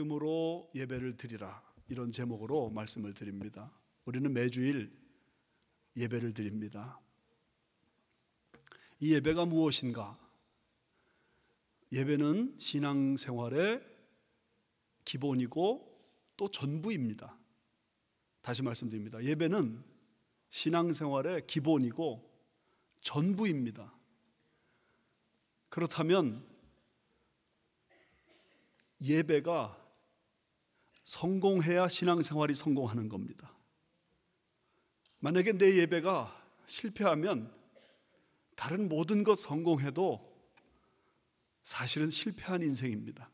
믿음으로 예배를 드리라, 이런 제목으로 말씀을 드립니다. 우리는 매주일 예배를 드립니다. 이 예배가 무엇인가? 예배는 신앙생활의 기본이고 또 전부입니다. 다시 말씀드립니다. 예배는 신앙생활의 기본이고 전부입니다. 그렇다면 예배가 성공해야 신앙생활이 성공하는 겁니다. 만약에 내 예배가 실패하면 다른 모든 것 성공해도 사실은 실패한 인생입니다.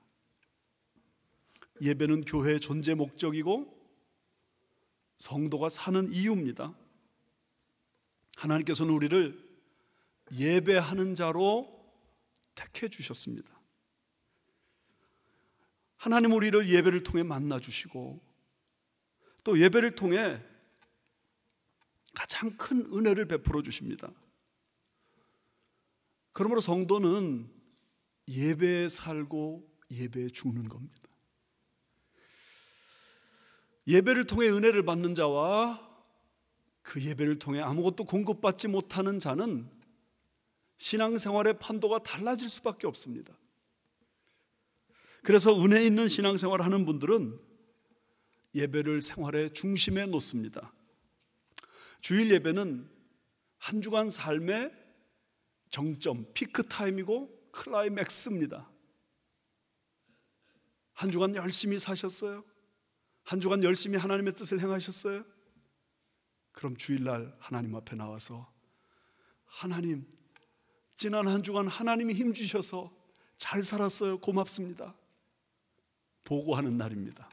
예배는 교회의 존재 목적이고 성도가 사는 이유입니다. 하나님께서는 우리를 예배하는 자로 택해 주셨습니다. 하나님 우리를 예배를 통해 만나 주시고 또 예배를 통해 가장 큰 은혜를 베풀어 주십니다. 그러므로 성도는 예배에 살고 예배에 죽는 겁니다. 예배를 통해 은혜를 받는 자와 그 예배를 통해 아무것도 공급받지 못하는 자는 신앙생활의 판도가 달라질 수밖에 없습니다. 그래서 은혜 있는 신앙생활을 하는 분들은 예배를 생활의 중심에 놓습니다. 주일 예배는 한 주간 삶의 정점, 피크타임이고 클라이맥스입니다. 한 주간 열심히 사셨어요? 한 주간 열심히 하나님의 뜻을 행하셨어요? 그럼 주일날 하나님 앞에 나와서 하나님, 지난 한 주간 하나님이 힘주셔서 잘 살았어요. 고맙습니다. 보고하는 날입니다.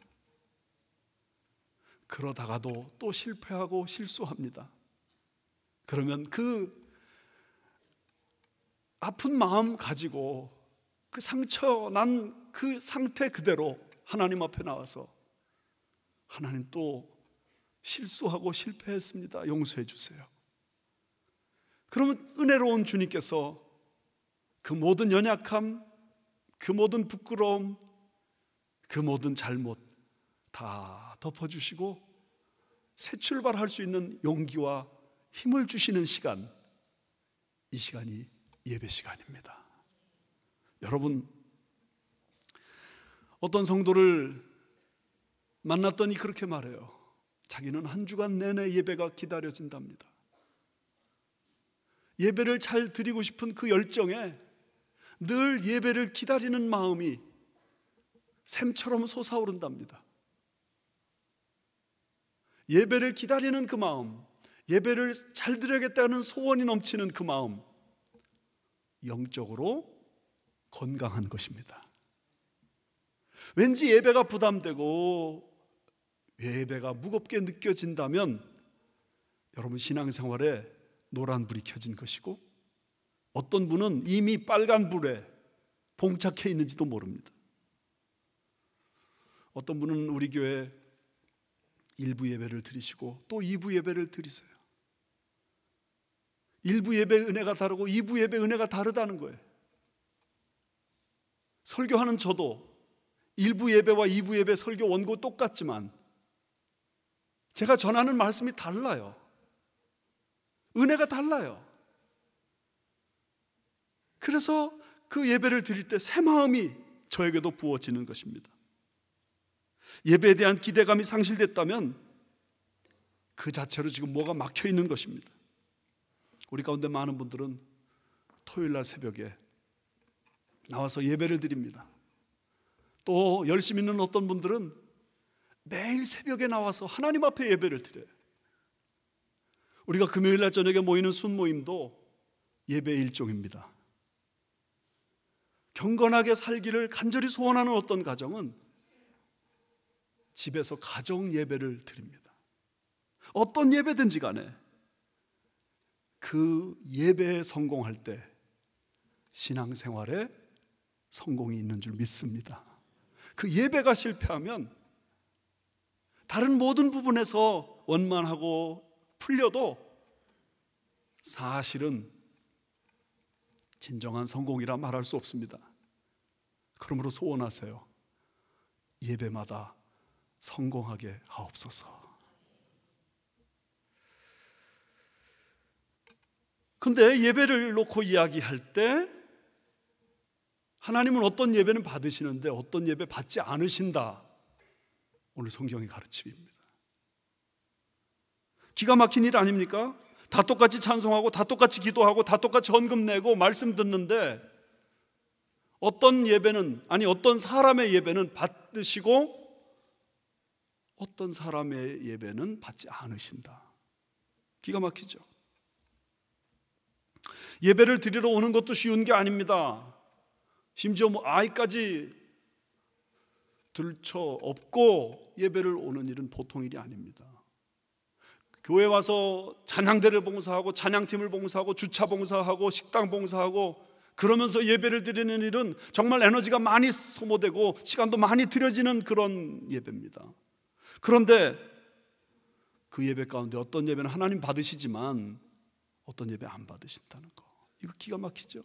그러다가도 또 실패하고 실수합니다. 그러면 그 아픈 마음 가지고 그 상처 난 그 상태 그대로 하나님 앞에 나와서 하나님 또 실수하고 실패했습니다. 용서해 주세요. 그러면 은혜로운 주님께서 그 모든 연약함, 그 모든 부끄러움, 그 모든 잘못 다 덮어주시고 새 출발할 수 있는 용기와 힘을 주시는 시간, 이 시간이 예배 시간입니다. 여러분, 어떤 성도를 만났더니 그렇게 말해요. 자기는 한 주간 내내 예배가 기다려진답니다. 예배를 잘 드리고 싶은 그 열정에 늘 예배를 기다리는 마음이 샘처럼 솟아오른답니다. 예배를 기다리는 그 마음, 예배를 잘 드려야겠다는 소원이 넘치는 그 마음, 영적으로 건강한 것입니다. 왠지 예배가 부담되고 예배가 무겁게 느껴진다면 여러분 신앙생활에 노란불이 켜진 것이고 어떤 분은 이미 빨간불에 봉착해 있는지도 모릅니다. 어떤 분은 우리 교회 1부 예배를 드리시고 또 2부 예배를 드리세요. 1부 예배 은혜가 다르고 2부 예배 은혜가 다르다는 거예요. 설교하는 저도 1부 예배와 2부 예배 설교 원고 똑같지만 제가 전하는 말씀이 달라요. 은혜가 달라요. 그래서 그 예배를 드릴 때 새 마음이 저에게도 부어지는 것입니다. 예배에 대한 기대감이 상실됐다면 그 자체로 지금 뭐가 막혀 있는 것입니다. 우리 가운데 많은 분들은 토요일 날 새벽에 나와서 예배를 드립니다. 또 열심히 있는 어떤 분들은 매일 새벽에 나와서 하나님 앞에 예배를 드려요. 우리가 금요일 날 저녁에 모이는 순모임도 예배의 일종입니다. 경건하게 살기를 간절히 소원하는 어떤 가정은 집에서 가정 예배를 드립니다. 어떤 예배든지 간에 그 예배에 성공할 때 신앙생활에 성공이 있는 줄 믿습니다. 그 예배가 실패하면 다른 모든 부분에서 원만하고 풀려도 사실은 진정한 성공이라 말할 수 없습니다. 그러므로 소원하세요. 예배마다 성공하게 하옵소서. 근데 예배를 놓고 이야기할 때 하나님은 어떤 예배는 받으시는데 어떤 예배 받지 않으신다. 오늘 성경의 가르침입니다. 기가 막힌 일 아닙니까? 다 똑같이 찬송하고 다 똑같이 기도하고 다 똑같이 헌금 내고 말씀 듣는데 어떤 예배는, 아니 어떤 사람의 예배는 받으시고 어떤 사람의 예배는 받지 않으신다. 기가 막히죠. 예배를 드리러 오는 것도 쉬운 게 아닙니다. 심지어 아이까지 들쳐 업고 예배를 오는 일은 보통 일이 아닙니다. 교회 와서 찬양대를 봉사하고 찬양팀을 봉사하고 주차 봉사하고 식당 봉사하고 그러면서 예배를 드리는 일은 정말 에너지가 많이 소모되고 시간도 많이 들여지는 그런 예배입니다. 그런데 그 예배 가운데 어떤 예배는 하나님 받으시지만 어떤 예배 안 받으신다는 거, 이거 기가 막히죠.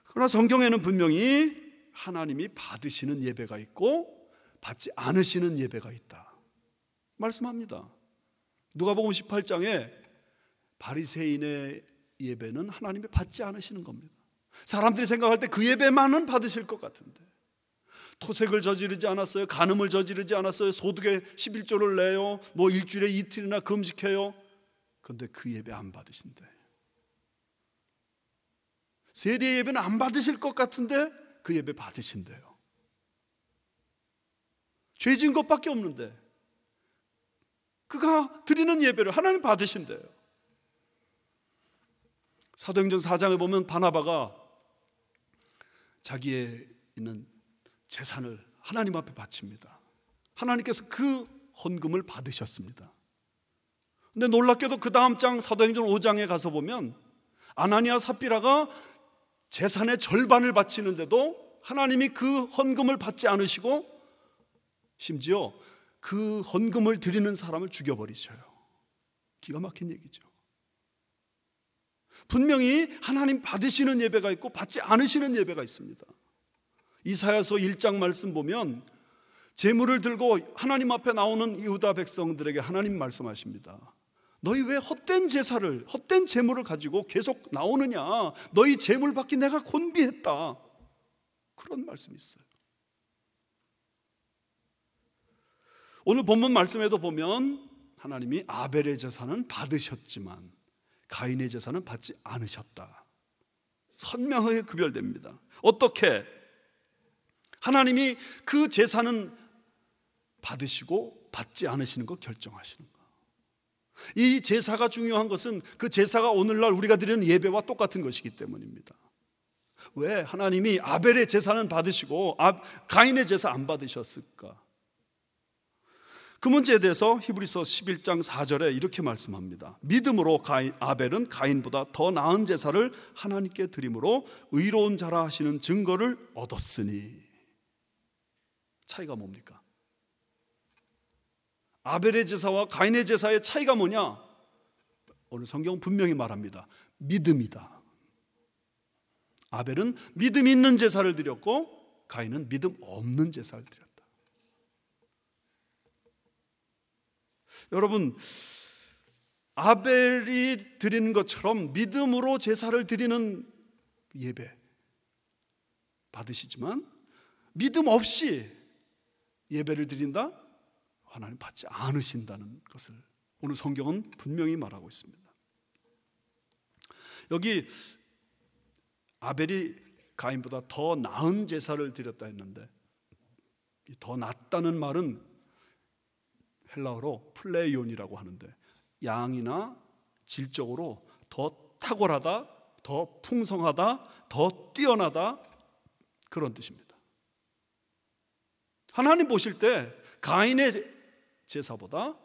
그러나 성경에는 분명히 하나님이 받으시는 예배가 있고 받지 않으시는 예배가 있다 말씀합니다. 누가복음 18장에 바리새인의 예배는 하나님이 받지 않으시는 겁니다. 사람들이 생각할 때 그 예배만은 받으실 것 같은데 토색을 저지르지 않았어요. 간음을 저지르지 않았어요. 소득의 11조를 내요. 뭐 일주일에 이틀이나 금식해요. 그런데 그 예배 안 받으신대. 세례 예배는 안 받으실 것 같은데 그 예배 받으신대요. 죄 지은 것밖에 없는데 그가 드리는 예배를 하나님 받으신대요. 사도행전 4장에 보면 바나바가 자기의 있는 재산을 하나님 앞에 바칩니다. 하나님께서 그 헌금을 받으셨습니다. 근데 놀랍게도 그 다음 장 사도행전 5장에 가서 보면 아나니아 삽비라가 재산의 절반을 바치는데도 하나님이 그 헌금을 받지 않으시고 심지어 그 헌금을 드리는 사람을 죽여버리셔요. 기가 막힌 얘기죠. 분명히 하나님 받으시는 예배가 있고 받지 않으시는 예배가 있습니다. 이사야서 1장 말씀 보면 제물을 들고 하나님 앞에 나오는 유다 백성들에게 하나님 말씀하십니다. 너희 왜 헛된 제사를, 헛된 제물을 가지고 계속 나오느냐. 너희 제물 받기 내가 곤비했다. 그런 말씀이 있어요. 오늘 본문 말씀에도 보면 하나님이 아벨의 제사는 받으셨지만 가인의 제사는 받지 않으셨다. 선명하게 구별됩니다. 어떻게? 하나님이 그 제사는 받으시고 받지 않으시는 거 결정하시는 거. 이 제사가 중요한 것은 그 제사가 오늘날 우리가 드리는 예배와 똑같은 것이기 때문입니다. 왜 하나님이 아벨의 제사는 받으시고 가인의 제사 안 받으셨을까? 그 문제에 대해서 히브리서 11장 4절에 이렇게 말씀합니다. 믿음으로 아벨은 가인보다 더 나은 제사를 하나님께 드림으로 의로운 자라 하시는 증거를 얻었으니. 차이가 뭡니까? 아벨의 제사와 가인의 제사의 차이가 뭐냐? 오늘 성경은 분명히 말합니다. 믿음이다. 아벨은 믿음 있는 제사를 드렸고 가인은 믿음 없는 제사를 드렸다. 여러분, 아벨이 드리는 것처럼 믿음으로 제사를 드리는 예배 받으시지만 믿음 없이 예배를 드린다? 하나님 받지 않으신다는 것을 오늘 성경은 분명히 말하고 있습니다. 여기 아벨이 가인보다 더 나은 제사를 드렸다 했는데 더 낫다는 말은 헬라어로 플레이온이라고 하는데 양이나 질적으로 더 탁월하다, 더 풍성하다, 더 뛰어나다 그런 뜻입니다. 하나님 보실 때 가인의 제사보다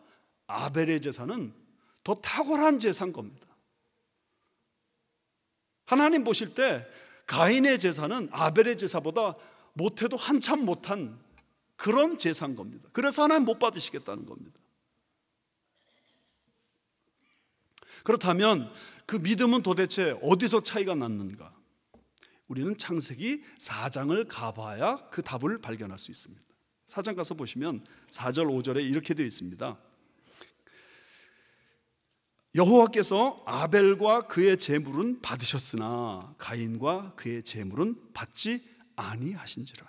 아벨의 제사는 더 탁월한 제사인 겁니다. 하나님 보실 때 가인의 제사는 아벨의 제사보다 못해도 한참 못한 그런 제사인 겁니다. 그래서 하나님 못 받으시겠다는 겁니다. 그렇다면 그 믿음은 도대체 어디서 차이가 났는가? 우리는 창세기 4장을 가봐야 그 답을 발견할 수 있습니다. 4장 가서 보시면 4절 5절에 이렇게 되어 있습니다. 여호와께서 아벨과 그의 제물은 받으셨으나 가인과 그의 제물은 받지 아니하신지라.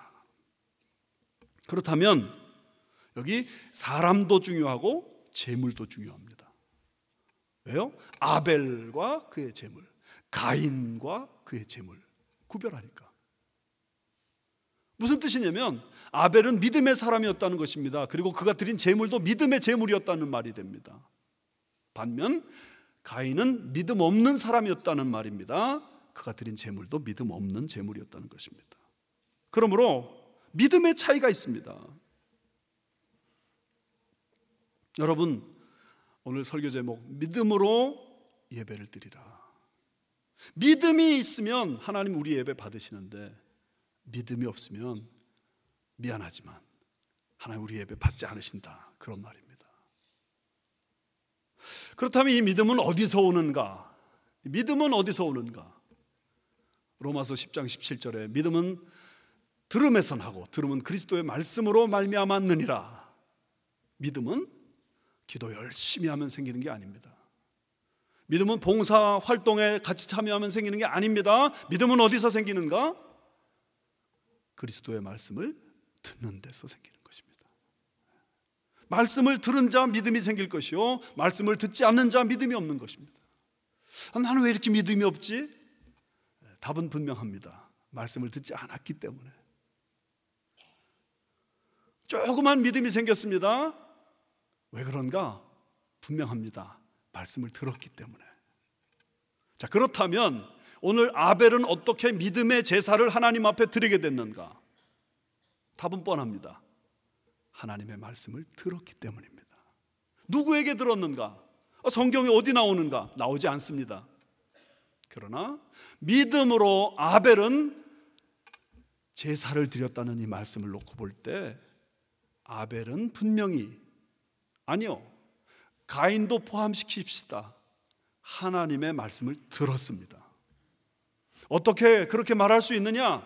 그렇다면 여기 사람도 중요하고 제물도 중요합니다. 왜요? 아벨과 그의 제물, 가인과 그의 제물 구별하니까. 무슨 뜻이냐면 아벨은 믿음의 사람이었다는 것입니다. 그리고 그가 드린 제물도 믿음의 제물이었다는 말이 됩니다. 반면 가인은 믿음 없는 사람이었다는 말입니다. 그가 드린 제물도 믿음 없는 제물이었다는 것입니다. 그러므로 믿음의 차이가 있습니다. 여러분, 오늘 설교 제목 믿음으로 예배를 드리라. 믿음이 있으면 하나님 우리 예배 받으시는데 믿음이 없으면 미안하지만 하나님 우리 예배 받지 않으신다, 그런 말입니다. 그렇다면 이 믿음은 어디서 오는가? 믿음은 어디서 오는가? 로마서 10장 17절에 믿음은 들음에서 나고 들음은 그리스도의 말씀으로 말미암았느니라. 믿음은 기도 열심히 하면 생기는 게 아닙니다. 믿음은 봉사 활동에 같이 참여하면 생기는 게 아닙니다. 믿음은 어디서 생기는가? 그리스도의 말씀을 듣는 데서 생기는 것입니다. 말씀을 들은 자 믿음이 생길 것이요, 말씀을 듣지 않는 자 믿음이 없는 것입니다. 나는 왜 이렇게 믿음이 없지? 답은 분명합니다. 말씀을 듣지 않았기 때문에. 조그만 믿음이 생겼습니다. 왜 그런가? 분명합니다. 말씀을 들었기 때문에. 자, 그렇다면 오늘 아벨은 어떻게 믿음의 제사를 하나님 앞에 드리게 됐는가? 답은 뻔합니다. 하나님의 말씀을 들었기 때문입니다. 누구에게 들었는가? 성경에 어디 나오는가? 나오지 않습니다. 그러나 믿음으로 아벨은 제사를 드렸다는 이 말씀을 놓고 볼 때 아벨은 분명히, 아니요, 가인도 포함시킵시다, 하나님의 말씀을 들었습니다. 어떻게 그렇게 말할 수 있느냐?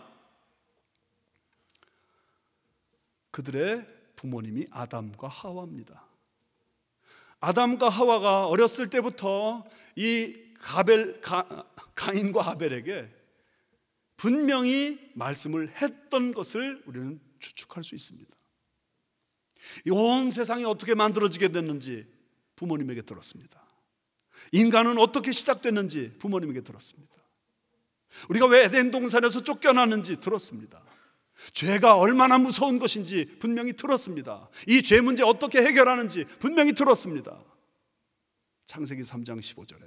그들의 부모님이 아담과 하와입니다. 아담과 하와가 어렸을 때부터 이 가인과 아벨에게 분명히 말씀을 했던 것을 우리는 추측할 수 있습니다. 이 온 세상이 어떻게 만들어지게 됐는지 부모님에게 들었습니다. 인간은 어떻게 시작됐는지 부모님에게 들었습니다. 우리가 왜 에덴 동산에서 쫓겨났는지 들었습니다. 죄가 얼마나 무서운 것인지 분명히 들었습니다. 이 죄 문제 어떻게 해결하는지 분명히 들었습니다. 창세기 3장 15절에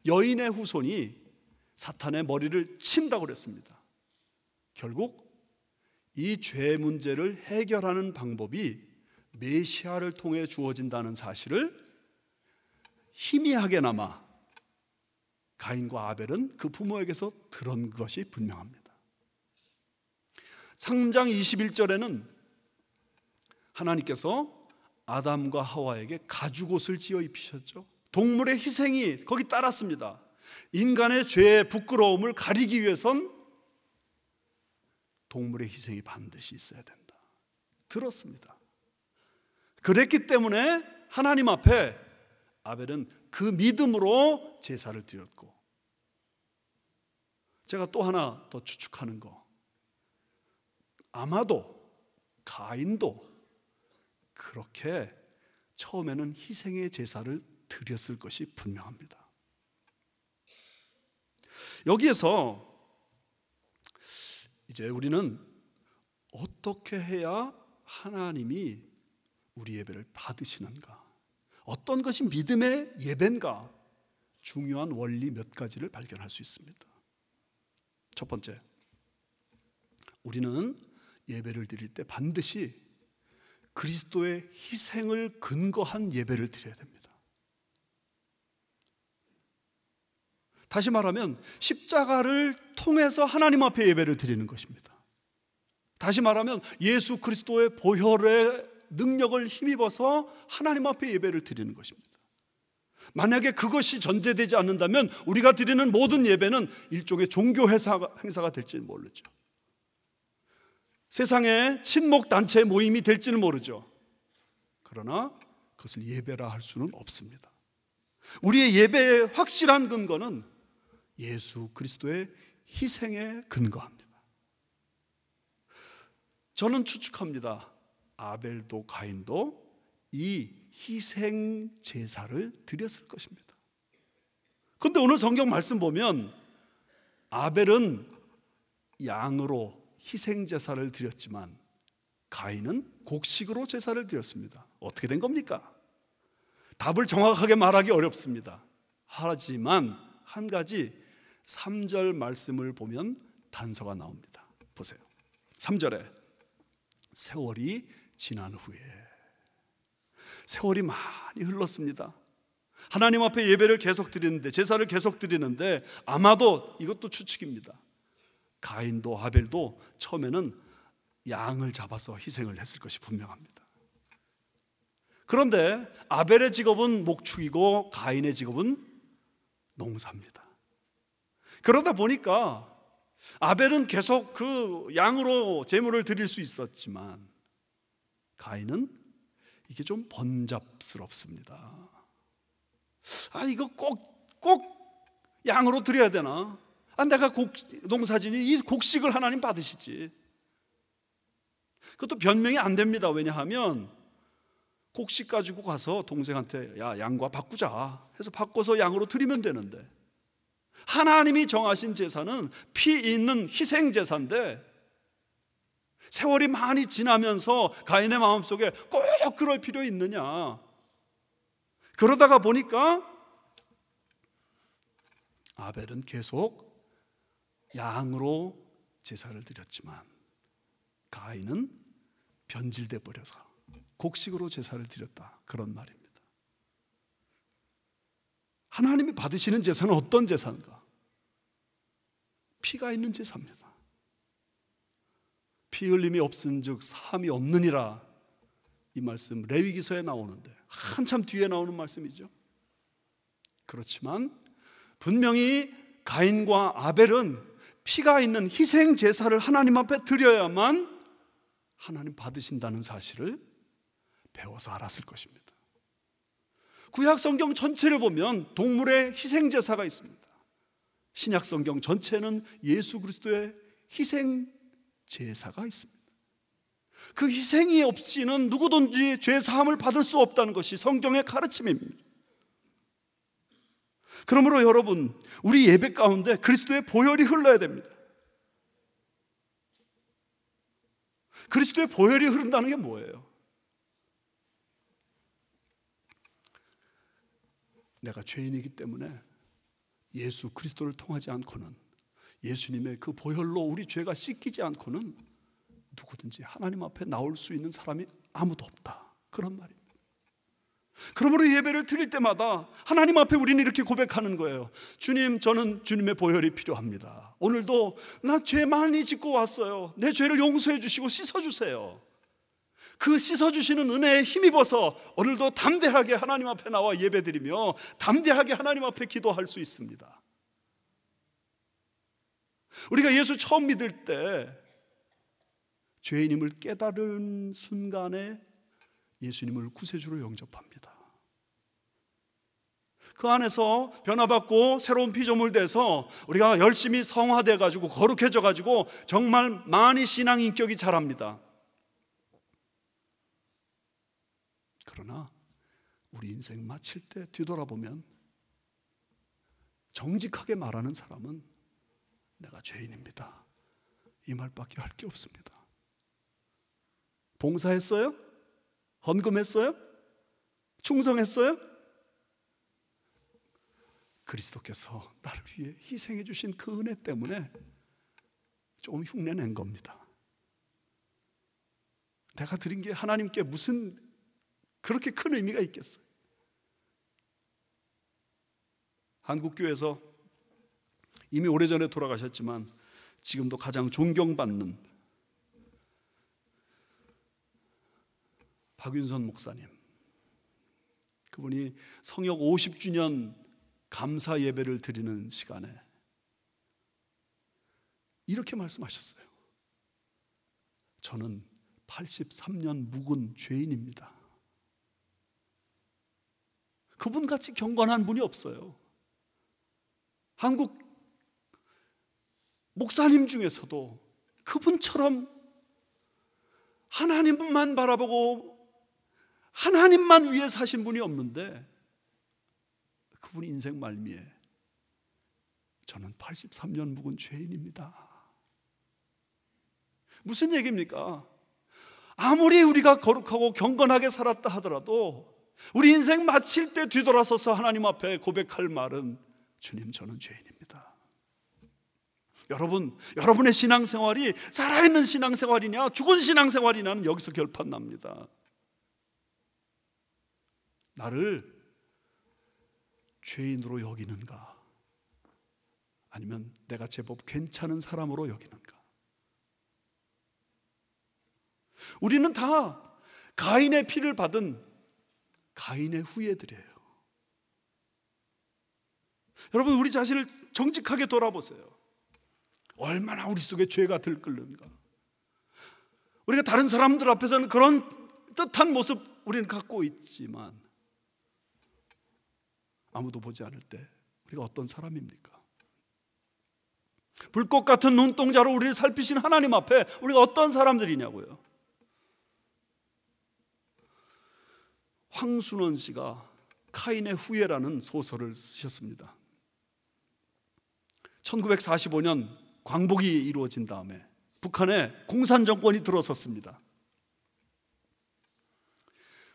여인의 후손이 사탄의 머리를 친다고 그랬습니다. 결국 이 죄 문제를 해결하는 방법이 메시아를 통해 주어진다는 사실을 희미하게나마 가인과 아벨은 그 부모에게서 들은 것이 분명합니다. 3장 21절에는 하나님께서 아담과 하와에게 가죽옷을 지어 입히셨죠. 동물의 희생이 거기 따랐습니다. 인간의 죄의 부끄러움을 가리기 위해선 동물의 희생이 반드시 있어야 된다. 들었습니다. 그랬기 때문에 하나님 앞에 아벨은 그 믿음으로 제사를 드렸고, 제가 또 하나 더 추측하는 거, 아마도 가인도 그렇게 처음에는 희생의 제사를 드렸을 것이 분명합니다. 여기에서 이제 우리는 어떻게 해야 하나님이 우리 예배를 받으시는가, 어떤 것이 믿음의 예배인가, 중요한 원리 몇 가지를 발견할 수 있습니다. 첫 번째, 우리는 예배를 드릴 때 반드시 그리스도의 희생을 근거한 예배를 드려야 됩니다. 다시 말하면 십자가를 통해서 하나님 앞에 예배를 드리는 것입니다. 다시 말하면 예수 그리스도의 보혈의 능력을 힘입어서 하나님 앞에 예배를 드리는 것입니다. 만약에 그것이 전제되지 않는다면 우리가 드리는 모든 예배는 일종의 종교 행사가 될지는 모르죠. 세상의 친목단체 모임이 될지는 모르죠. 그러나 그것을 예배라 할 수는 없습니다. 우리의 예배의 확실한 근거는 예수 그리스도의 희생에 근거합니다. 저는 추측합니다. 아벨도 가인도 이 희생 제사를 드렸을 것입니다. 그런데 오늘 성경 말씀 보면 아벨은 양으로 희생 제사를 드렸지만 가인은 곡식으로 제사를 드렸습니다. 어떻게 된 겁니까? 답을 정확하게 말하기 어렵습니다. 하지만 한 가지 3절 말씀을 보면 단서가 나옵니다. 보세요. 3절에 세월이 지난 후에, 세월이 많이 흘렀습니다. 하나님 앞에 예배를 계속 드리는데, 제사를 계속 드리는데, 아마도 이것도 추측입니다. 가인도 아벨도 처음에는 양을 잡아서 희생을 했을 것이 분명합니다. 그런데 아벨의 직업은 목축이고 가인의 직업은 농사입니다. 그러다 보니까 아벨은 계속 그 양으로 제물을 드릴 수 있었지만 가인은 이게 좀 번잡스럽습니다. 이거 꼭 양으로 드려야 되나? 내가 농사지니 이 곡식을 하나님 받으시지. 그것도 변명이 안 됩니다. 왜냐하면 곡식 가지고 가서 동생한테 양과 바꾸자 해서 바꿔서 양으로 드리면 되는데, 하나님이 정하신 제사는 피 있는 희생 제사인데 세월이 많이 지나면서 가인의 마음속에 꼭 그럴 필요 있느냐. 그러다가 보니까 아벨은 계속 양으로 제사를 드렸지만 가인은 변질돼 버려서 곡식으로 제사를 드렸다, 그런 말입니다. 하나님이 받으시는 제사는 어떤 제사인가? 피가 있는 제사입니다. 피 흘림이 없은즉 사함이 없느니라, 이 말씀 레위기서에 나오는데 한참 뒤에 나오는 말씀이죠. 그렇지만 분명히 가인과 아벨은 피가 있는 희생 제사를 하나님 앞에 드려야만 하나님 받으신다는 사실을 배워서 알았을 것입니다. 구약 성경 전체를 보면 동물의 희생 제사가 있습니다. 신약 성경 전체는 예수 그리스도의 희생 제사가 있습니다. 그 희생이 없이는 누구든지 죄 사함을 받을 수 없다는 것이 성경의 가르침입니다. 그러므로 여러분, 우리 예배 가운데 그리스도의 보혈이 흘러야 됩니다. 그리스도의 보혈이 흐른다는 게 뭐예요? 내가 죄인이기 때문에 예수 그리스도를 통하지 않고는, 예수님의 그 보혈로 우리 죄가 씻기지 않고는 누구든지 하나님 앞에 나올 수 있는 사람이 아무도 없다, 그런 말입니다. 그러므로 예배를 드릴 때마다 하나님 앞에 우리는 이렇게 고백하는 거예요. 주님, 저는 주님의 보혈이 필요합니다. 오늘도 나 죄 많이 짓고 왔어요. 내 죄를 용서해 주시고 씻어주세요. 그 씻어주시는 은혜에 힘입어서 오늘도 담대하게 하나님 앞에 나와 예배드리며 담대하게 하나님 앞에 기도할 수 있습니다. 우리가 예수 처음 믿을 때 죄인임을 깨달은 순간에 예수님을 구세주로 영접합니다. 그 안에서 변화받고 새로운 피조물 돼서 우리가 열심히 성화돼 가지고 거룩해져 가지고 정말 많이 신앙 인격이 자랍니다. 그러나 우리 인생 마칠 때 뒤돌아보면 정직하게 말하는 사람은 내가 죄인입니다, 이 말밖에 할 게 없습니다. 봉사했어요? 헌금했어요? 충성했어요? 그리스도께서 나를 위해 희생해 주신 그 은혜 때문에 좀 흉내낸 겁니다. 내가 드린 게 하나님께 무슨 그렇게 큰 의미가 있겠어요? 한국교회에서 이미 오래전에 돌아가셨지만 지금도 가장 존경받는 박윤선 목사님, 그 그분이 성역 50주년 감사 예배를 드리는 시간에 이렇게 말씀하셨어요. 저는 83년 묵은 죄인입니다. 그분같이 경건한 분이 없어요. 한국 목사님 중에서도 그분처럼 하나님만 바라보고 하나님만 위해 사신 분이 없는데, 그분 인생 말미에 저는 83년 묵은 죄인입니다. 무슨 얘기입니까? 아무리 우리가 거룩하고 경건하게 살았다 하더라도 우리 인생 마칠 때 뒤돌아서서 하나님 앞에 고백할 말은 주님, 저는 죄인입니다. 여러분의 신앙생활이 살아있는 신앙생활이냐 죽은 신앙생활이냐는 여기서 결판납니다. 나를 죄인으로 여기는가, 아니면 내가 제법 괜찮은 사람으로 여기는가. 우리는 다 가인의 피를 받은 가인의 후예들이에요. 여러분, 우리 자신을 정직하게 돌아보세요. 얼마나 우리 속에 죄가 들끓는가. 우리가 다른 사람들 앞에서는 그런 뜻한 모습 우리는 갖고 있지만 아무도 보지 않을 때 우리가 어떤 사람입니까? 불꽃 같은 눈동자로 우리를 살피신 하나님 앞에 우리가 어떤 사람들이냐고요. 황순원 씨가 카인의 후예라는 소설을 쓰셨습니다. 1945년 광복이 이루어진 다음에 북한에 공산정권이 들어섰습니다.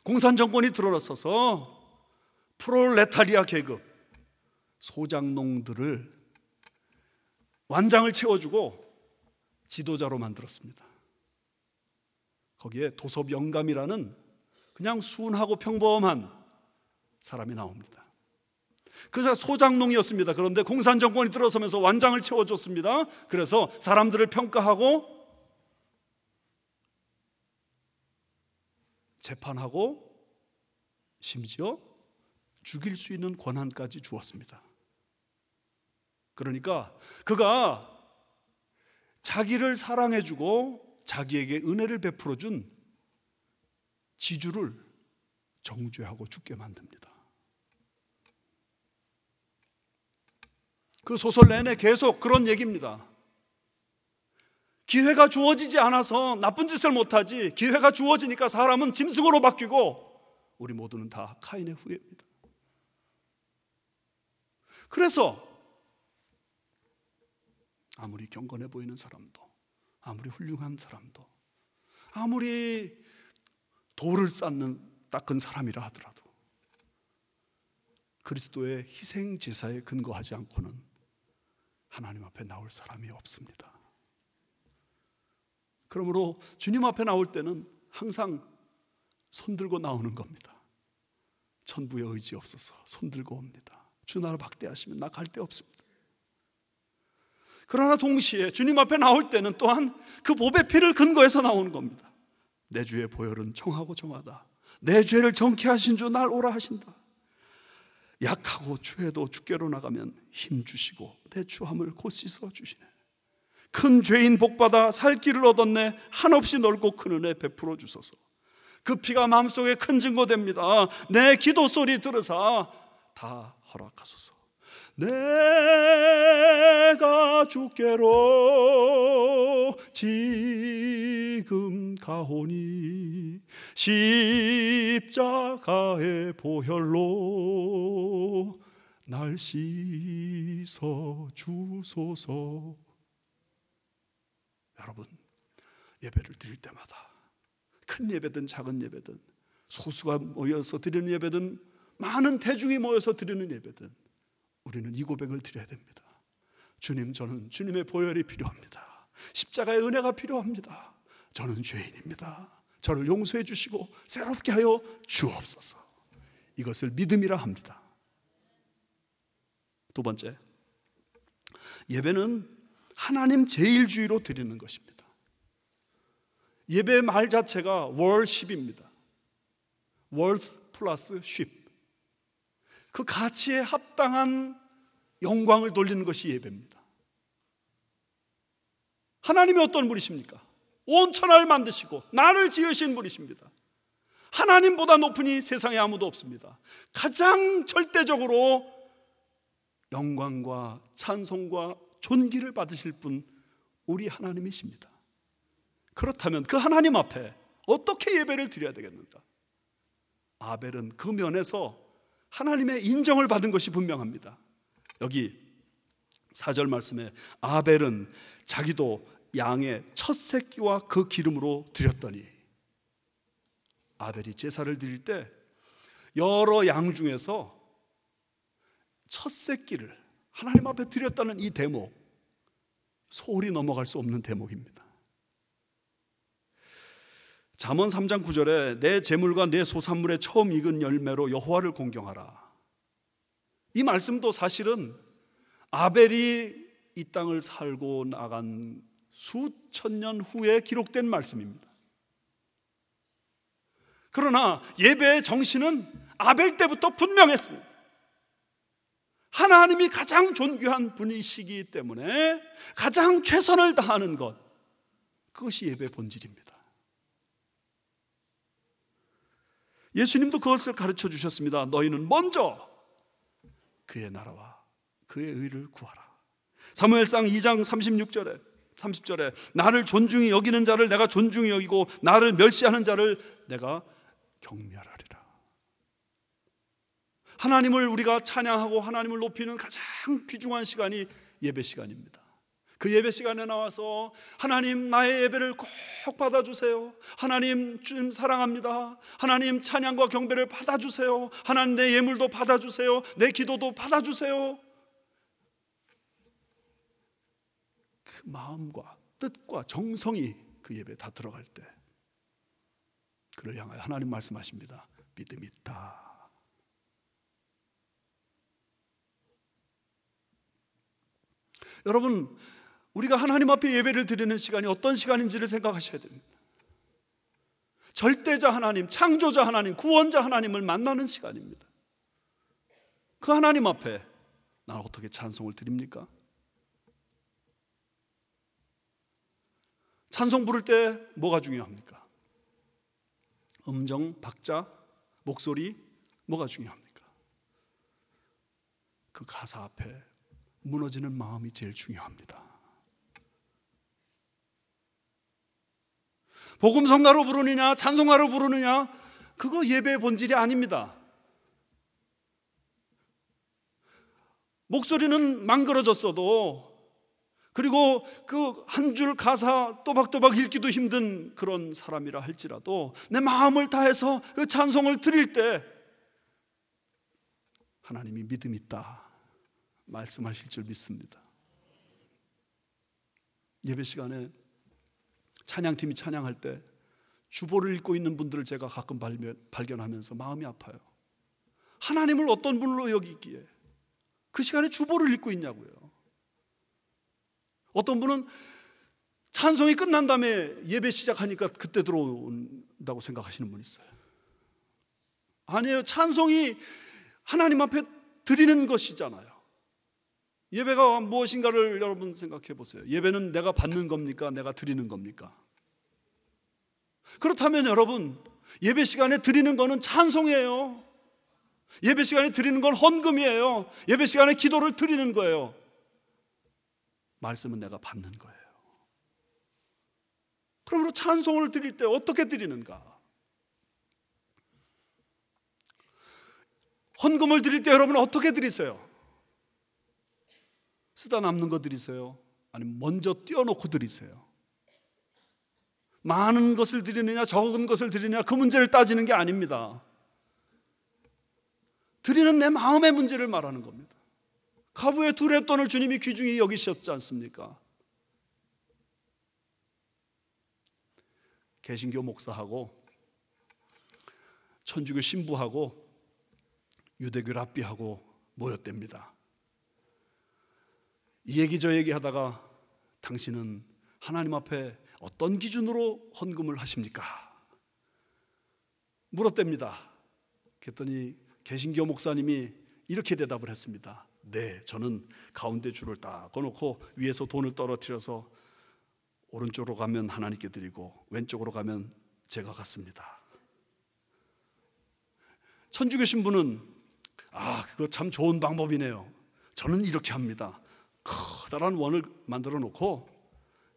공산정권이 들어서서 프롤레타리아 계급 소장농들을 완장을 채워주고 지도자로 만들었습니다. 거기에 도섭 영감이라는 그냥 순하고 평범한 사람이 나옵니다. 그 사람 소장농이었습니다. 그런데 공산정권이 들어서면서 완장을 채워줬습니다. 그래서 사람들을 평가하고 재판하고 심지어 죽일 수 있는 권한까지 주었습니다. 그러니까 그가 자기를 사랑해주고 자기에게 은혜를 베풀어준 지주를 정죄하고 죽게 만듭니다. 그 소설 내내 계속 그런 얘기입니다. 기회가 주어지지 않아서 나쁜 짓을 못하지, 기회가 주어지니까 사람은 짐승으로 바뀌고 우리 모두는 다 카인의 후예입니다. 그래서 아무리 경건해 보이는 사람도, 아무리 훌륭한 사람도, 아무리 돌을 닦은 사람이라 하더라도 그리스도의 희생 제사에 근거하지 않고는 하나님 앞에 나올 사람이 없습니다. 그러므로 주님 앞에 나올 때는 항상 손들고 나오는 겁니다. 천부에 의지 없어서 손들고 옵니다. 주 나라 박대하시면 나 갈 데 없습니다. 그러나 동시에 주님 앞에 나올 때는 또한 그 보배 피를 근거해서 나오는 겁니다. 내 주의 보혈은 정하고 정하다. 내 죄를 정케 하신 주 날 오라 하신다. 약하고 추해도 주께로 나가면 힘 주시고 내 추함을 곧 씻어 주시네. 큰 죄인 복받아 살 길을 얻었네. 한없이 넓고 큰 은혜 베풀어 주소서. 그 피가 마음속에 큰 증거됩니다. 내 기도 소리 들으사 다 허락하소서. 내가 주께로 지금 가오니 십자가의 보혈로 날 씻어 주소서. 여러분, 예배를 드릴 때마다 큰 예배든 작은 예배든 소수가 모여서 드리는 예배든 많은 대중이 모여서 드리는 예배든 우리는 이 고백을 드려야 됩니다. 주님, 저는 주님의 보혈이 필요합니다. 십자가의 은혜가 필요합니다. 저는 죄인입니다. 저를 용서해 주시고 새롭게 하여 주옵소서. 이것을 믿음이라 합니다. 두 번째, 예배는 하나님 제일주의로 드리는 것입니다. 예배의 말 자체가 worship입니다. worth 플러스 ship, 그 가치에 합당한 영광을 돌리는 것이 예배입니다. 하나님이 어떤 분이십니까? 온 천하를 만드시고 나를 지으신 분이십니다. 하나님보다 높은 이 세상에 아무도 없습니다. 가장 절대적으로 영광과 찬송과 존귀를 받으실 분 우리 하나님이십니다. 그렇다면 그 하나님 앞에 어떻게 예배를 드려야 되겠는가? 아벨은 그 면에서 하나님의 인정을 받은 것이 분명합니다. 여기 4절 말씀에 아벨은 자기도 양의 첫 새끼와 그 기름으로 드렸더니, 아벨이 제사를 드릴 때 여러 양 중에서 첫 새끼를 하나님 앞에 드렸다는 이 대목, 소홀히 넘어갈 수 없는 대목입니다. 잠언 3장 9절에 내 재물과 내 소산물의 처음 익은 열매로 여호와를 공경하라. 이 말씀도 사실은 아벨이 이 땅을 살고 나간 수천 년 후에 기록된 말씀입니다. 그러나 예배의 정신은 아벨 때부터 분명했습니다. 하나님이 가장 존귀한 분이시기 때문에 가장 최선을 다하는 것, 그것이 예배의 본질입니다. 예수님도 그것을 가르쳐 주셨습니다. 너희는 먼저 그의 나라와 그의 의를 구하라. 사무엘상 2장 30절에 나를 존중히 여기는 자를 내가 존중히 여기고 나를 멸시하는 자를 내가 경멸하리라. 하나님을 우리가 찬양하고 하나님을 높이는 가장 귀중한 시간이 예배 시간입니다. 그 예배 시간에 나와서 하나님 나의 예배를 꼭 받아주세요. 하나님 주님 사랑합니다. 하나님 찬양과 경배를 받아주세요. 하나님 내 예물도 받아주세요. 내 기도도 받아주세요. 그 마음과 뜻과 정성이 그 예배에 다 들어갈 때 그를 향하여 하나님 말씀하십니다. 믿음이 있다. 여러분, 우리가 하나님 앞에 예배를 드리는 시간이 어떤 시간인지를 생각하셔야 됩니다. 절대자 하나님, 창조자 하나님, 구원자 하나님을 만나는 시간입니다. 그 하나님 앞에 나는 어떻게 찬송을 드립니까? 찬송 부를 때 뭐가 중요합니까? 음정, 박자, 목소리, 뭐가 중요합니까? 그 가사 앞에 무너지는 마음이 제일 중요합니다. 복음성가로 부르느냐 찬송가로 부르느냐, 그거 예배의 본질이 아닙니다. 목소리는 망그러졌어도, 그리고 그 한 줄 가사 또박또박 읽기도 힘든 그런 사람이라 할지라도 내 마음을 다해서 그 찬송을 드릴 때 하나님이 믿음 있다 말씀하실 줄 믿습니다. 예배 시간에 찬양팀이 찬양할 때 주보를 읽고 있는 분들을 제가 가끔 발견하면서 마음이 아파요. 하나님을 어떤 분으로 여기기에 그 시간에 주보를 읽고 있냐고요. 어떤 분은 찬송이 끝난 다음에 예배 시작하니까 그때 들어온다고 생각하시는 분 있어요. 아니에요. 찬송이 하나님 앞에 드리는 것이잖아요. 예배가 무엇인가를 여러분 생각해 보세요. 예배는 내가 받는 겁니까? 내가 드리는 겁니까? 그렇다면 여러분, 예배 시간에 드리는 거는 찬송이에요. 예배 시간에 드리는 건 헌금이에요. 예배 시간에 기도를 드리는 거예요. 말씀은 내가 받는 거예요. 그러므로 찬송을 드릴 때 어떻게 드리는가? 헌금을 드릴 때 여러분 어떻게 드리세요? 쓰다 남는 거 드리세요? 아니면 먼저 띄워놓고 드리세요? 많은 것을 드리느냐 적은 것을 드리느냐, 그 문제를 따지는 게 아닙니다. 드리는 내 마음의 문제를 말하는 겁니다. 가부의 두 렙돈을 주님이 귀중히 여기셨지 않습니까? 개신교 목사하고 천주교 신부하고 유대교 랍비하고 모였답니다. 이 얘기 저 얘기 하다가 당신은 하나님 앞에 어떤 기준으로 헌금을 하십니까? 물었답니다. 그랬더니 개신교 목사님이 이렇게 대답을 했습니다. 네, 저는 가운데 줄을 딱 꺼놓고 위에서 돈을 떨어뜨려서 오른쪽으로 가면 하나님께 드리고 왼쪽으로 가면 제가 갖습니다. 천주 계신 분은 그거 참 좋은 방법이네요. 저는 이렇게 합니다. 커다란 원을 만들어 놓고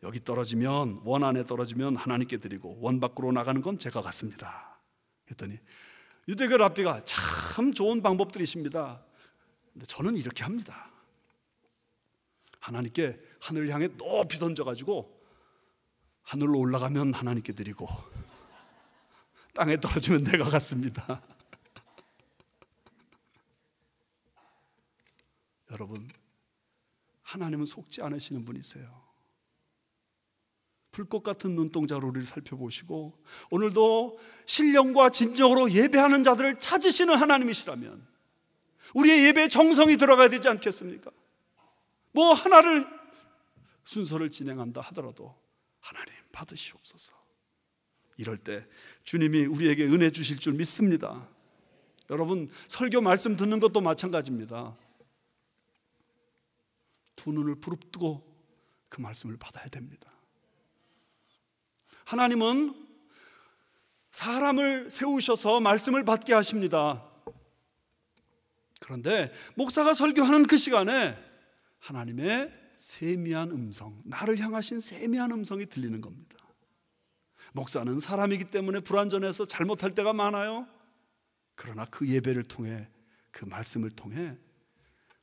여기 떨어지면, 원 안에 떨어지면 하나님께 드리고 원 밖으로 나가는 건 제가 갖습니다. 했더니 유대교 랍비가 참 좋은 방법들이십니다. 근데 저는 이렇게 합니다. 하나님께 하늘을 향해 높이 던져가지고 하늘로 올라가면 하나님께 드리고 땅에 떨어지면 내가 갖습니다. 여러분, 하나님은 속지 않으시는 분이세요. 불꽃 같은 눈동자로 우리를 살펴보시고 오늘도 신령과 진정으로 예배하는 자들을 찾으시는 하나님이시라면 우리의 예배에 정성이 들어가야 되지 않겠습니까? 뭐 하나를 순서를 진행한다 하더라도 하나님 받으시옵소서. 이럴 때 주님이 우리에게 은혜 주실 줄 믿습니다. 여러분, 설교 말씀 듣는 것도 마찬가지입니다. 두 눈을 부릅뜨고 그 말씀을 받아야 됩니다. 하나님은 사람을 세우셔서 말씀을 받게 하십니다. 그런데 목사가 설교하는 그 시간에 하나님의 세미한 음성, 나를 향하신 세미한 음성이 들리는 겁니다. 목사는 사람이기 때문에 불완전해서 잘못할 때가 많아요. 그러나 그 예배를 통해, 그 말씀을 통해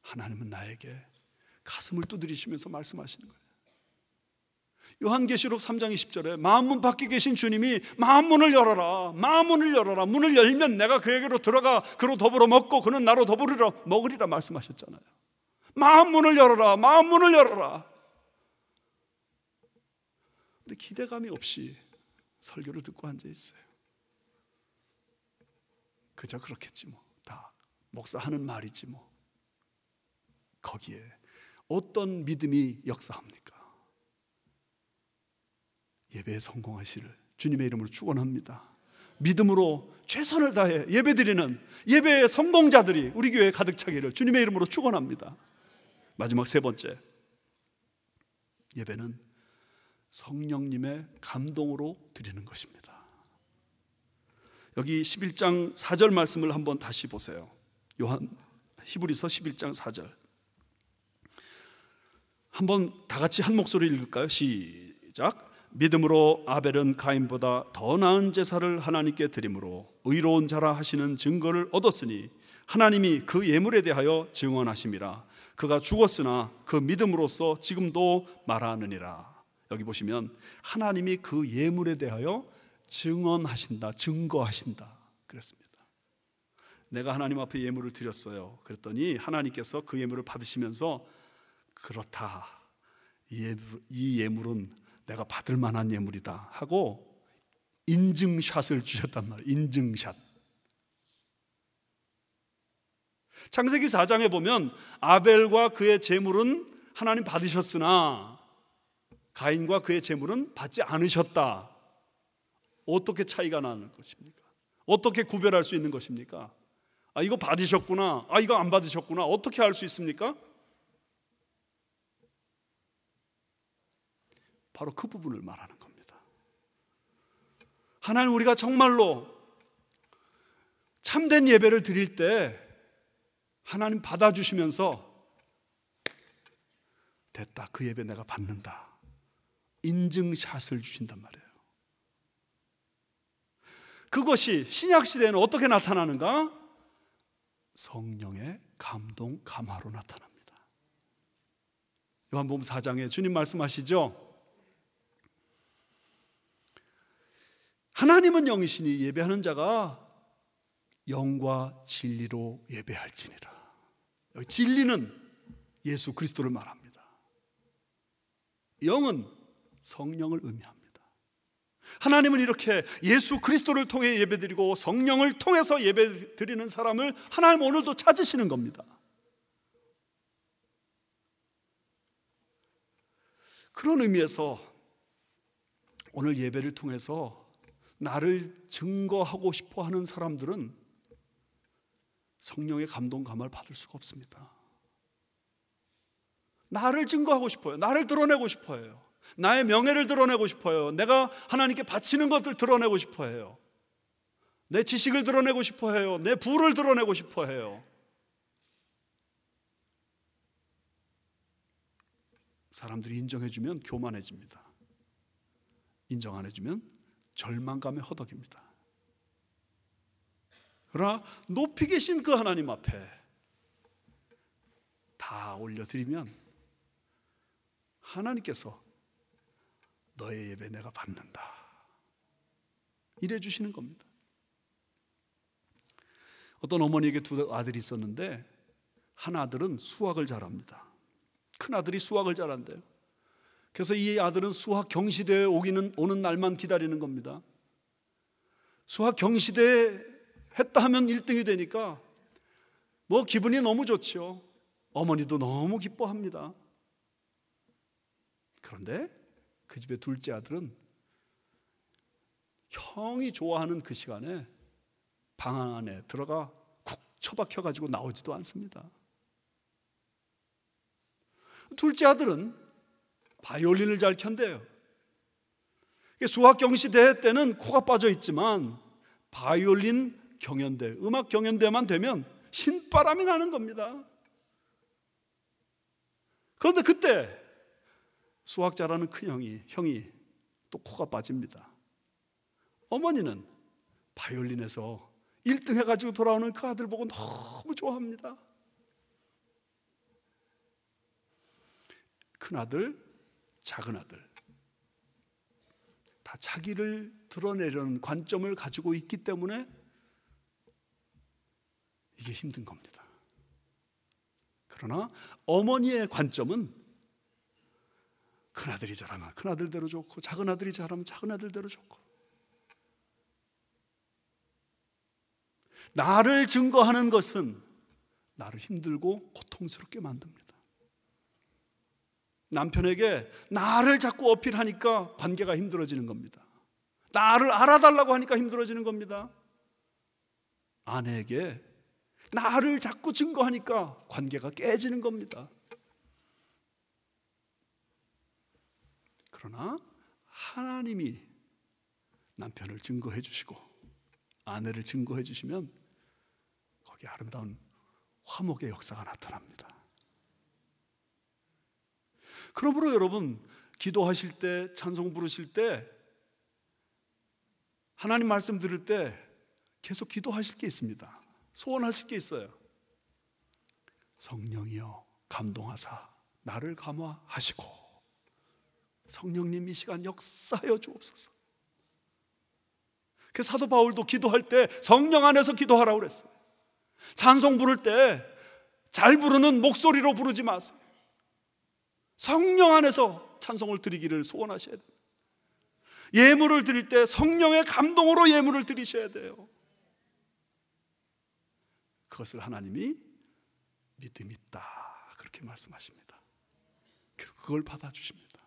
하나님은 나에게 가슴을 두드리시면서 말씀하시는 거예요. 요한계시록 3장 20절에 마음문 밖에 계신 주님이 마음문을 열어라, 마음문을 열어라. 문을 열면 내가 그에게로 들어가 그로 더불어 먹고 그는 나로 더불어 먹으리라 말씀하셨잖아요. 마음문을 열어라, 마음문을 열어라. 근데 기대감이 없이 설교를 듣고 앉아 있어요. 그저 그렇겠지 뭐, 다 목사 하는 말이지 뭐. 거기에 어떤 믿음이 역사합니까? 예배에 성공하시를 주님의 이름으로 축원합니다. 믿음으로 최선을 다해 예배드리는 예배의 성공자들이 우리 교회에 가득 차기를 주님의 이름으로 축원합니다. 마지막 세 번째, 예배는 성령님의 감동으로 드리는 것입니다. 여기 11장 4절 말씀을 한번 다시 보세요. 히브리서 11장 4절 한번 다 같이 한 목소리 읽을까요? 시작. 믿음으로 아벨은 가인보다 더 나은 제사를 하나님께 드림으로 의로운 자라 하시는 증거를 얻었으니 하나님이 그 예물에 대하여 증언하심이라. 그가 죽었으나 그 믿음으로써 지금도 말하느니라. 여기 보시면 하나님이 그 예물에 대하여 증언하신다, 증거하신다 그랬습니다. 내가 하나님 앞에 예물을 드렸어요. 그랬더니 하나님께서 그 예물을 받으시면서 그렇다, 이 예물은 내가 받을 만한 예물이다 하고 인증샷을 주셨단 말이에요. 인증샷. 창세기 4장에 보면 아벨과 그의 제물은 하나님 받으셨으나 가인과 그의 제물은 받지 않으셨다. 어떻게 차이가 나는 것입니까? 어떻게 구별할 수 있는 것입니까? 이거 받으셨구나, 이거 안 받으셨구나, 어떻게 알 수 있습니까? 바로 그 부분을 말하는 겁니다. 하나님, 우리가 정말로 참된 예배를 드릴 때 하나님 받아주시면서 됐다, 그 예배 내가 받는다, 인증샷을 주신단 말이에요. 그것이 신약시대에는 어떻게 나타나는가? 성령의 감동, 감화로 나타납니다. 요한복음 4장에 주님 말씀하시죠. 하나님은 영이시니 예배하는 자가 영과 진리로 예배할지니라. 여기 진리는 예수 그리스도를 말합니다. 영은 성령을 의미합니다. 하나님은 이렇게 예수 그리스도를 통해 예배드리고 성령을 통해서 예배드리는 사람을 하나님 오늘도 찾으시는 겁니다. 그런 의미에서 오늘 예배를 통해서 나를 증거하고 싶어 하는 사람들은 성령의 감동 감화를 받을 수가 없습니다. 나를 증거하고 싶어요. 나를 드러내고 싶어요. 나의 명예를 드러내고 싶어요. 내가 하나님께 바치는 것들 드러내고 싶어요. 내 지식을 드러내고 싶어해요. 내 부를 드러내고 싶어해요. 사람들이 인정해주면 교만해집니다. 인정 안 해주면 절망감에 허덕입니다. 그러나 높이 계신 그 하나님 앞에 다 올려드리면 하나님께서 너의 예배 내가 받는다 이래 주시는 겁니다. 어떤 어머니에게 두 아들이 있었는데 한 아들은 수학을 잘합니다. 큰 아들이 수학을 잘한대요. 그래서 이 아들은 수학 경시대에 오는 날만 기다리는 겁니다. 수학 경시대에 했다 하면 1등이 되니까 뭐 기분이 너무 좋죠. 어머니도 너무 기뻐합니다. 그런데 그 집의 둘째 아들은 형이 좋아하는 그 시간에 방 안에 들어가 쿡 처박혀가지고 나오지도 않습니다. 둘째 아들은 바이올린을 잘 켠대요. 수학 경시대회 때는 코가 빠져 있지만 바이올린 경연대, 음악 경연대만 되면 신바람이 나는 겁니다. 그런데 그때 수학 잘하는 큰 형이 또 코가 빠집니다. 어머니는 바이올린에서 1등 해가지고 돌아오는 그 아들 보고 너무 좋아합니다. 큰 아들, 작은 아들 다 자기를 드러내려는 관점을 가지고 있기 때문에 이게 힘든 겁니다. 그러나 어머니의 관점은 큰 아들이 잘하면 큰 아들대로 좋고 작은 아들이 잘하면 작은 아들대로 좋고 나를 증거하는 것은 나를 힘들고 고통스럽게 만듭니다. 남편에게 나를 자꾸 어필하니까 관계가 힘들어지는 겁니다. 나를 알아달라고 하니까 힘들어지는 겁니다. 아내에게 나를 자꾸 증거하니까 관계가 깨지는 겁니다. 그러나 하나님이 남편을 증거해 주시고 아내를 증거해 주시면 거기에 아름다운 화목의 역사가 나타납니다. 그러므로 여러분 기도하실 때 찬송 부르실 때 하나님 말씀 들을 때 계속 기도하실 게 있습니다. 소원하실 게 있어요. 성령이여 감동하사 나를 감화하시고 성령님 이 시간 역사하여 주옵소서. 그 사도 바울도 기도할 때 성령 안에서 기도하라고 그랬어요. 찬송 부를 때 잘 부르는 목소리로 부르지 마세요. 성령 안에서 찬송을 드리기를 소원하셔야 돼요. 예물을 드릴 때 성령의 감동으로 예물을 드리셔야 돼요. 그것을 하나님이 믿음 있다 그렇게 말씀하십니다. 그걸 받아주십니다.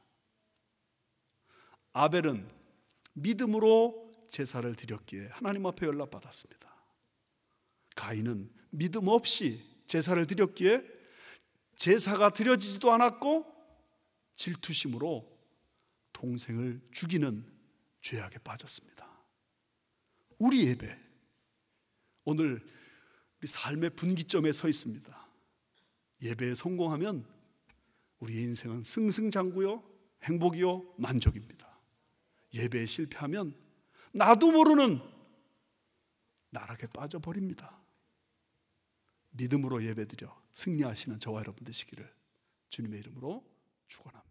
아벨은 믿음으로 제사를 드렸기에 하나님 앞에 연락받았습니다. 가인은 믿음 없이 제사를 드렸기에 제사가 드려지지도 않았고 질투심으로 동생을 죽이는 죄악에 빠졌습니다. 우리 예배 오늘 우리 삶의 분기점에 서 있습니다. 예배에 성공하면 우리의 인생은 승승장구요 행복이요 만족입니다. 예배에 실패하면 나도 모르는 나락에 빠져버립니다. 믿음으로 예배드려 승리하시는 저와 여러분 되시기를 주님의 이름으로 축원합니다.